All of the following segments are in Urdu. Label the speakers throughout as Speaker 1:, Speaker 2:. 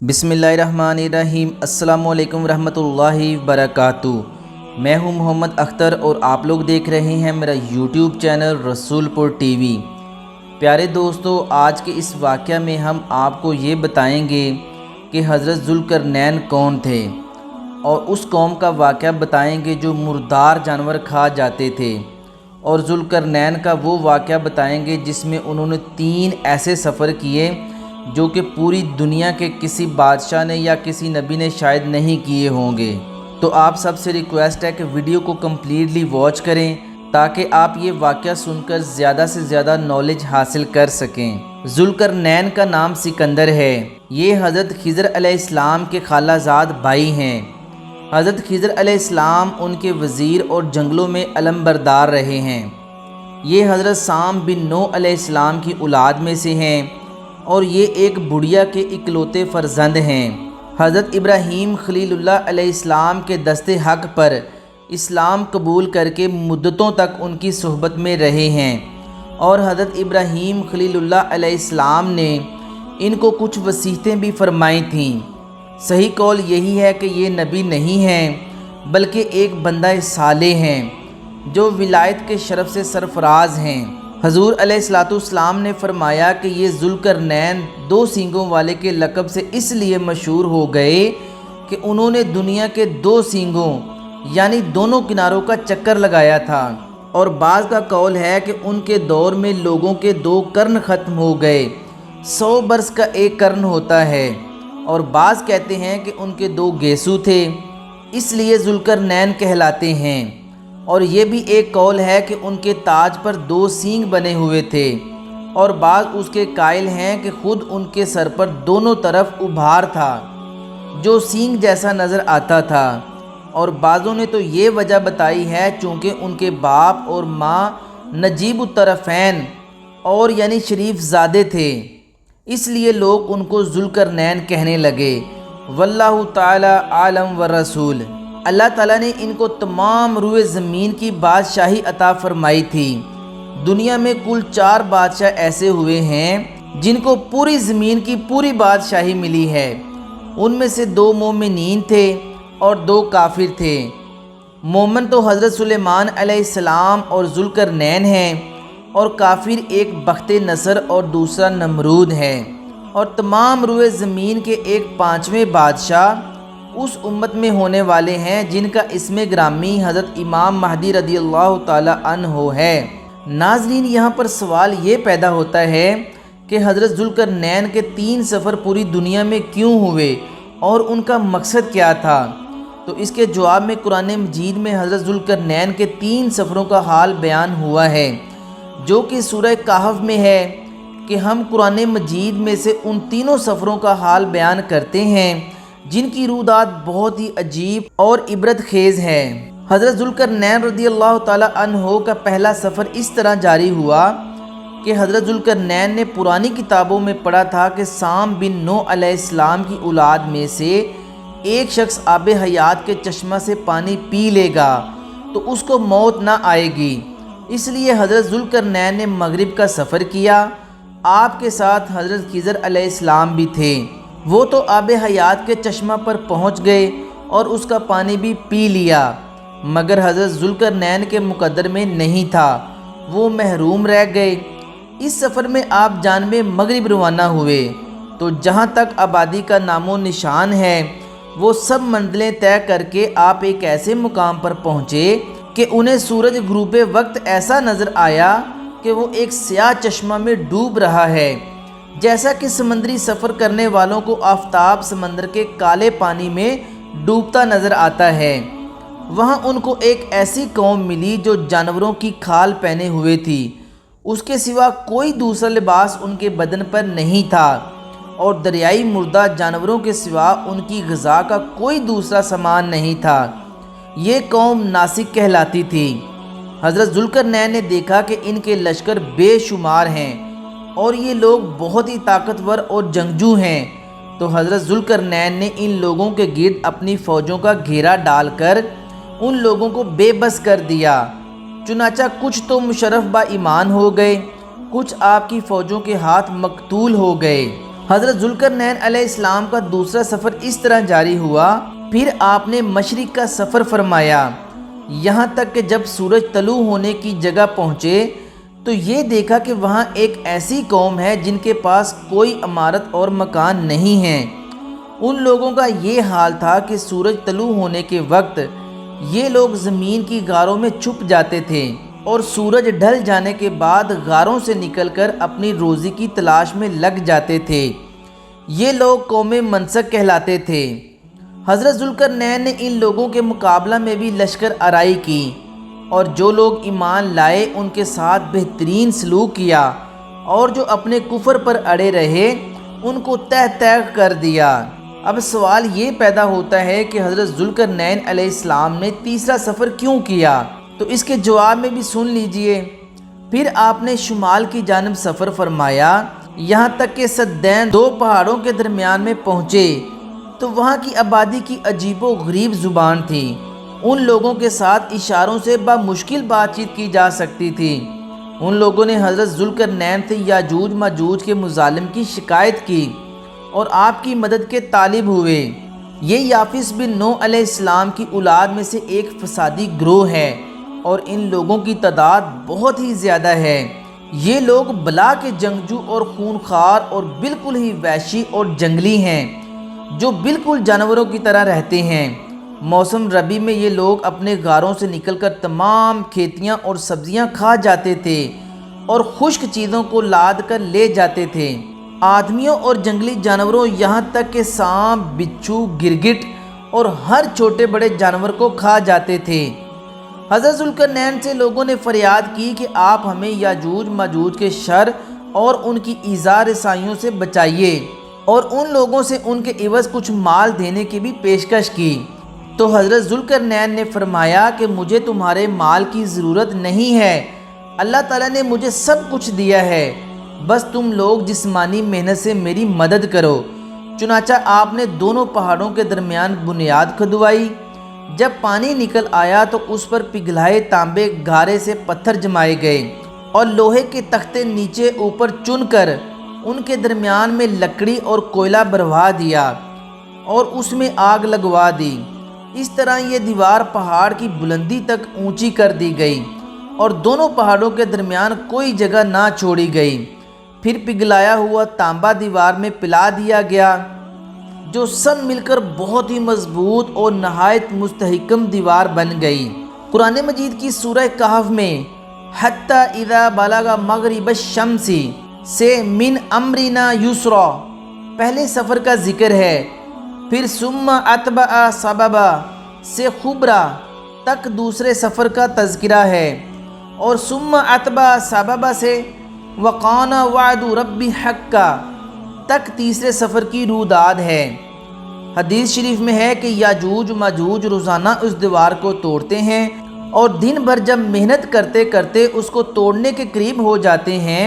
Speaker 1: بسم اللہ الرحمن الرحیم۔ السلام علیکم ورحمۃ اللہ وبرکاتہ۔ میں ہوں محمد اختر اور آپ لوگ دیکھ رہے ہیں میرا یوٹیوب چینل رسول پور ٹی وی۔ پیارے دوستو، آج کے اس واقعہ میں ہم آپ کو یہ بتائیں گے کہ حضرت ذوالقرنین کون تھے، اور اس قوم کا واقعہ بتائیں گے جو مردار جانور کھا جاتے تھے، اور ذوالقرنین کا وہ واقعہ بتائیں گے جس میں انہوں نے 3 ایسے سفر کیے جو کہ پوری دنیا کے کسی بادشاہ نے یا کسی نبی نے شاید نہیں کیے ہوں گے۔ تو آپ سب سے ریکویسٹ ہے کہ ویڈیو کو کمپلیٹلی واچ کریں تاکہ آپ یہ واقعہ سن کر زیادہ سے زیادہ نالج حاصل کر سکیں۔ ذوالقرنین کا نام سکندر ہے۔ یہ حضرت خضر علیہ السلام کے خالہ زاد بھائی ہیں۔ حضرت خضر علیہ السلام ان کے وزیر اور جنگلوں میں علم بردار رہے ہیں۔ یہ حضرت سام بن نوح علیہ السلام کی اولاد میں سے ہیں، اور یہ ایک بڑھیا کے اکلوتے فرزند ہیں۔ حضرت ابراہیم خلیل اللہ علیہ السلام کے دست حق پر اسلام قبول کر کے مدتوں تک ان کی صحبت میں رہے ہیں، اور حضرت ابراہیم خلیل اللہ علیہ السلام نے ان کو کچھ وصیتیں بھی فرمائی تھیں۔ صحیح قول یہی ہے کہ یہ نبی نہیں ہیں بلکہ ایک بندہ صالح ہیں جو ولایت کے شرف سے سرفراز ہیں۔ حضور علیہ السلام نے فرمایا کہ یہ ذوالقرنین 2 سینگوں والے کے لقب سے اس لیے مشہور ہو گئے کہ انہوں نے دنیا کے 2 سینگوں یعنی دونوں کناروں کا چکر لگایا تھا، اور بعض کا قول ہے کہ ان کے دور میں لوگوں کے 2 قرن ختم ہو گئے۔ 100 برس کا ایک قرن ہوتا ہے، اور بعض کہتے ہیں کہ ان کے 2 گیسو تھے، اس لیے ذوالقرنین کہلاتے ہیں۔ اور یہ بھی ایک قول ہے کہ ان کے تاج پر 2 سینگ بنے ہوئے تھے، اور بعض اس کے قائل ہیں کہ خود ان کے سر پر دونوں طرف ابھار تھا جو سینگ جیسا نظر آتا تھا، اور بعضوں نے تو یہ وجہ بتائی ہے چونکہ ان کے باپ اور ماں نجیب الطرفین اور یعنی شریف زادے تھے، اس لیے لوگ ان کو ذوالقرنین کہنے لگے۔ واللہ تعالی عالم والرسول۔ اللہ تعالیٰ نے ان کو تمام روئے زمین کی بادشاہی عطا فرمائی تھی۔ دنیا میں کل 4 بادشاہ ایسے ہوئے ہیں جن کو پوری زمین کی پوری بادشاہی ملی ہے۔ ان میں سے 2 مومنین تھے اور 2 کافر تھے۔ مومن تو حضرت سلیمان علیہ السلام اور ذوالقرنین ہیں، اور کافر ایک بخت نصر اور دوسرا نمرود ہے۔ اور تمام روئے زمین کے 1/5 بادشاہ اس امت میں ہونے والے ہیں جن کا اسم گرامی حضرت امام مہدی رضی اللہ تعالی عنہ ہے۔ ناظرین، یہاں پر سوال یہ پیدا ہوتا ہے کہ حضرت ذوالقرنین کے 3 سفر پوری دنیا میں کیوں ہوئے اور ان کا مقصد کیا تھا؟ تو اس کے جواب میں قرآن مجید میں حضرت ذوالقرنین کے 3 سفروں کا حال بیان ہوا ہے، جو کہ سورہ کہف میں ہے کہ ہم قرآن مجید میں سے ان 3 سفروں کا حال بیان کرتے ہیں جن کی رویداد بہت ہی عجیب اور عبرت خیز ہے۔ حضرت ذوالقرنین رضی اللہ تعالی عنہ کا پہلا سفر اس طرح جاری ہوا کہ حضرت ذوالقرنین نے پرانی کتابوں میں پڑھا تھا کہ سام بن نوح علیہ السلام کی اولاد میں سے ایک شخص آب حیات کے چشمہ سے پانی پی لے گا تو اس کو موت نہ آئے گی۔ اس لیے حضرت ذوالقرنین نے مغرب کا سفر کیا۔ آپ کے ساتھ حضرت خضر علیہ السلام بھی تھے۔ وہ تو آب حیات کے چشمہ پر پہنچ گئے اور اس کا پانی بھی پی لیا، مگر حضرت ذوالقرنین کے مقدر میں نہیں تھا، وہ محروم رہ گئے۔ اس سفر میں آپ جانب مغرب روانہ ہوئے تو جہاں تک آبادی کا نام و نشان ہے وہ سب منزلیں طے کر کے آپ ایک ایسے مقام پر پہنچے کہ انہیں سورج غروب وقت ایسا نظر آیا کہ وہ ایک سیاہ چشمہ میں ڈوب رہا ہے، جیسا کہ سمندری سفر کرنے والوں کو آفتاب سمندر کے کالے پانی میں ڈوبتا نظر آتا ہے۔ وہاں ان کو ایک ایسی قوم ملی جو جانوروں کی کھال پہنے ہوئے تھی، اس کے سوا کوئی دوسرا لباس ان کے بدن پر نہیں تھا، اور دریائی مردہ جانوروں کے سوا ان کی غذا کا کوئی دوسرا سامان نہیں تھا۔ یہ قوم ناسک کہلاتی تھی۔ حضرت ذوالقرنین نے دیکھا کہ ان کے لشکر بے شمار ہیں اور یہ لوگ بہت ہی طاقتور اور جنگجو ہیں، تو حضرت ذوالقرنین نے ان لوگوں کے گرد اپنی فوجوں کا گھیرا ڈال کر ان لوگوں کو بے بس کر دیا۔ چنانچہ کچھ تو مشرف با ایمان ہو گئے، کچھ آپ کی فوجوں کے ہاتھ مقتول ہو گئے۔ حضرت ذوالقرنین علیہ السلام کا دوسرا سفر اس طرح جاری ہوا، پھر آپ نے مشرق کا سفر فرمایا، یہاں تک کہ جب سورج طلوع ہونے کی جگہ پہنچے تو یہ دیکھا کہ وہاں ایک ایسی قوم ہے جن کے پاس کوئی عمارت اور مکان نہیں ہیں۔ ان لوگوں کا یہ حال تھا کہ سورج طلوع ہونے کے وقت یہ لوگ زمین کی غاروں میں چھپ جاتے تھے اور سورج ڈھل جانے کے بعد غاروں سے نکل کر اپنی روزی کی تلاش میں لگ جاتے تھے۔ یہ لوگ قوم منسک کہلاتے تھے۔ حضرت ذوالقرنین نے ان لوگوں کے مقابلہ میں بھی لشکر آرائی کی اور جو لوگ ایمان لائے ان کے ساتھ بہترین سلوک کیا اور جو اپنے کفر پر اڑے رہے ان کو تہ تیغ کر دیا۔ اب سوال یہ پیدا ہوتا ہے کہ حضرت ذوالقرنین علیہ السلام نے تیسرا سفر کیوں کیا؟ تو اس کے جواب میں بھی سن لیجئے۔ پھر آپ نے شمال کی جانب سفر فرمایا، یہاں تک کہ سدین دو پہاڑوں کے درمیان میں پہنچے تو وہاں کی آبادی کی عجیب و غریب زبان تھی۔ ان لوگوں کے ساتھ اشاروں سے بمشکل بات چیت کی جا سکتی تھی۔ ان لوگوں نے حضرت ذوالقرنین سے یاجوج ماجوج کے مظالم کی شکایت کی اور آپ کی مدد کے طالب ہوئے۔ یہ یافس بن نوح علیہ السلام کی اولاد میں سے ایک فسادی گروہ ہے اور ان لوگوں کی تعداد بہت ہی زیادہ ہے۔ یہ لوگ بلا کے جنگجو اور خونخوار اور بالکل ہی وحشی اور جنگلی ہیں جو بالکل جانوروں کی طرح رہتے ہیں۔ موسم ربیع میں یہ لوگ اپنے غاروں سے نکل کر تمام کھیتیاں اور سبزیاں کھا جاتے تھے اور خشک چیزوں کو لاد کر لے جاتے تھے۔ آدمیوں اور جنگلی جانوروں یہاں تک کہ سانپ، بچھو، گرگٹ اور ہر چھوٹے بڑے جانور کو کھا جاتے تھے۔ حضرت ذوالقرنین سے لوگوں نے فریاد کی کہ آپ ہمیں یاجوج ماجوج کے شر اور ان کی ایذا رسائیوں سے بچائیے، اور ان لوگوں سے ان کے عوض کچھ مال دینے کی بھی پیشکش کی۔ تو حضرت ذوالقرنین نے فرمایا کہ مجھے تمہارے مال کی ضرورت نہیں ہے، اللہ تعالیٰ نے مجھے سب کچھ دیا ہے، بس تم لوگ جسمانی محنت سے میری مدد کرو۔ چنانچہ آپ نے دونوں پہاڑوں کے درمیان بنیاد کھدوائی۔ جب پانی نکل آیا تو اس پر پگھلائے تانبے گارے سے پتھر جمائے گئے اور لوہے کے تختے نیچے اوپر چن کر ان کے درمیان میں لکڑی اور کوئلہ بھروا دیا اور اس میں آگ لگوا دی۔ اس طرح یہ دیوار پہاڑ کی بلندی تک اونچی کر دی گئی اور دونوں پہاڑوں کے درمیان کوئی جگہ نہ چھوڑی گئی۔ پھر پگھلایا ہوا تانبا دیوار میں پلا دیا گیا جو سب مل کر بہت ہی مضبوط اور نہایت مستحکم دیوار بن گئی۔ قرآن مجید کی سورہ کہف میں حتی اذا بلغ مغرب الشمس سے من امرنا یسرا پہلے سفر کا ذکر ہے، پھر ثم اتبع سببا سے خبرا تک دوسرے سفر کا تذکرہ ہے، اور ثم اتبع سببا سے وقان وعد ربی حقا تک تیسرے سفر کی روداد ہے۔ حدیث شریف میں ہے کہ یاجوج ماجوج روزانہ اس دیوار کو توڑتے ہیں اور دن بھر جب محنت کرتے کرتے اس کو توڑنے کے قریب ہو جاتے ہیں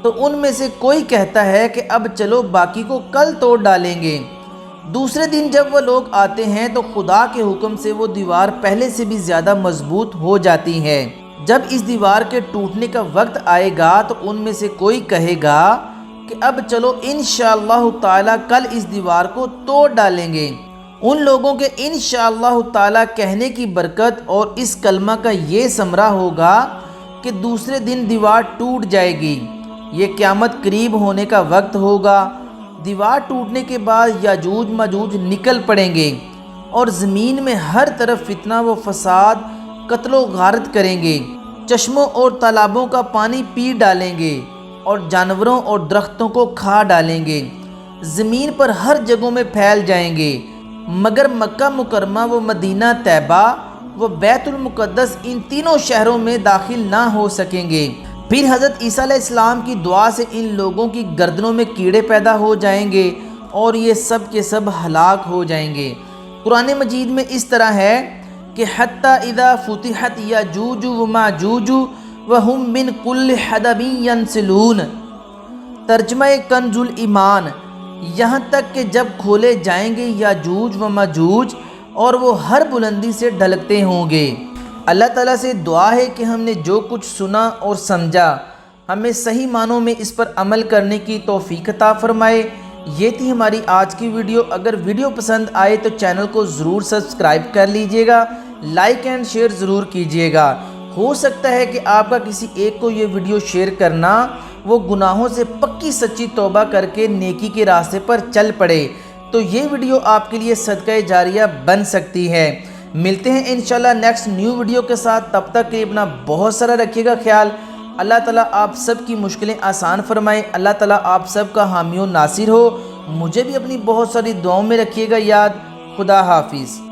Speaker 1: تو ان میں سے کوئی کہتا ہے کہ اب چلو باقی کو کل توڑ ڈالیں گے۔ دوسرے دن جب وہ لوگ آتے ہیں تو خدا کے حکم سے وہ دیوار پہلے سے بھی زیادہ مضبوط ہو جاتی ہے۔ جب اس دیوار کے ٹوٹنے کا وقت آئے گا تو ان میں سے کوئی کہے گا کہ اب چلو انشاءاللہ تعالی کل اس دیوار کو توڑ ڈالیں گے۔ ان لوگوں کے انشاءاللہ تعالی کہنے کی برکت اور اس کلمہ کا یہ ثمرہ ہوگا کہ دوسرے دن دیوار ٹوٹ جائے گی۔ یہ قیامت قریب ہونے کا وقت ہوگا۔ دیوار ٹوٹنے کے بعد یاجوج ماجوج نکل پڑیں گے اور زمین میں ہر طرف فتنہ و فساد، قتل و غارت کریں گے، چشموں اور تالابوں کا پانی پی ڈالیں گے اور جانوروں اور درختوں کو کھا ڈالیں گے، زمین پر ہر جگہوں میں پھیل جائیں گے، مگر مکہ مکرمہ و مدینہ طیبہ و بیت المقدس ان تینوں شہروں میں داخل نہ ہو سکیں گے۔ پھر حضرت عیسیٰ علیہ السلام کی دعا سے ان لوگوں کی گردنوں میں کیڑے پیدا ہو جائیں گے اور یہ سب کے سب ہلاک ہو جائیں گے۔ قرآن مجید میں اس طرح ہے کہ حتی اذا فتحت یاجوج و ماجوج وہم من کل حدب ینسلون۔ ترجمہ کنز الایمان، یہاں تک کہ جب کھولے جائیں گے یاجوج و ماجوج اور وہ ہر بلندی سے ڈھلکتے ہوں گے۔ اللہ تعالیٰ سے دعا ہے کہ ہم نے جو کچھ سنا اور سمجھا ہمیں صحیح معنوں میں اس پر عمل کرنے کی توفیق عطا فرمائے، یہ تھی ہماری آج کی ویڈیو۔ اگر ویڈیو پسند آئے تو چینل کو ضرور سبسکرائب کر لیجئے گا، لائک اینڈ شیئر ضرور کیجئے گا۔ ہو سکتا ہے کہ آپ کا کسی ایک کو یہ ویڈیو شیئر کرنا وہ گناہوں سے پکی سچی توبہ کر کے نیکی کے راستے پر چل پڑے، تو یہ ویڈیو آپ کے لیے صدقہ جاریہ بن سکتی ہے۔ ملتے ہیں انشاءاللہ نیکسٹ نیو ویڈیو کے ساتھ، تب تک کے اپنا بہت سارا رکھیے گا خیال۔ اللہ تعالیٰ آپ سب کی مشکلیں آسان فرمائے، اللہ تعالیٰ آپ سب کا حامی و ناصر ہو۔ مجھے بھی اپنی بہت ساری دعاؤں میں رکھیے گا یاد۔ خدا حافظ۔